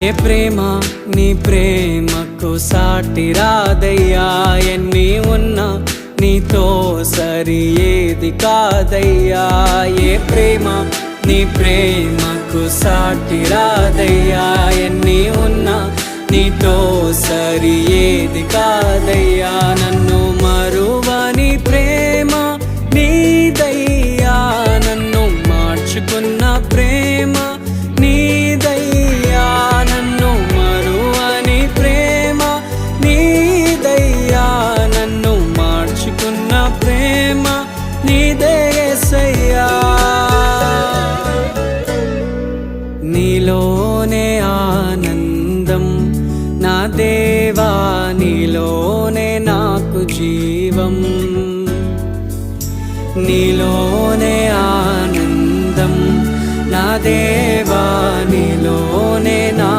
ఏ ప్రేమ నీ ప్రేమకు సాటి రాదయ్యా, ఎన్ని ఉన్నా నీతో సరి ఏది కాదయ్యా. ఏ ప్రేమ నీ ప్రేమకు సాటి రాదయ్యా, ఎన్ని ఉన్నా నీతో సరి ఏది కాదయ్యా. నన్ను మరువని ప్రేమ నీదయ్యా, నన్ను మార్చుకున్న ప్రేమ నీదయ్యా. నన్ను మరువని ప్రేమ నీదయ్యా, నన్ను మార్చుకున్న ప్రేమ నీదే యేసయ్యా. నీలోనే ఆనందం నా దేవా, నీలోనే నాకు జీవం. నీలోనే ఆనందం నా దేవా, నీలోనే నాకు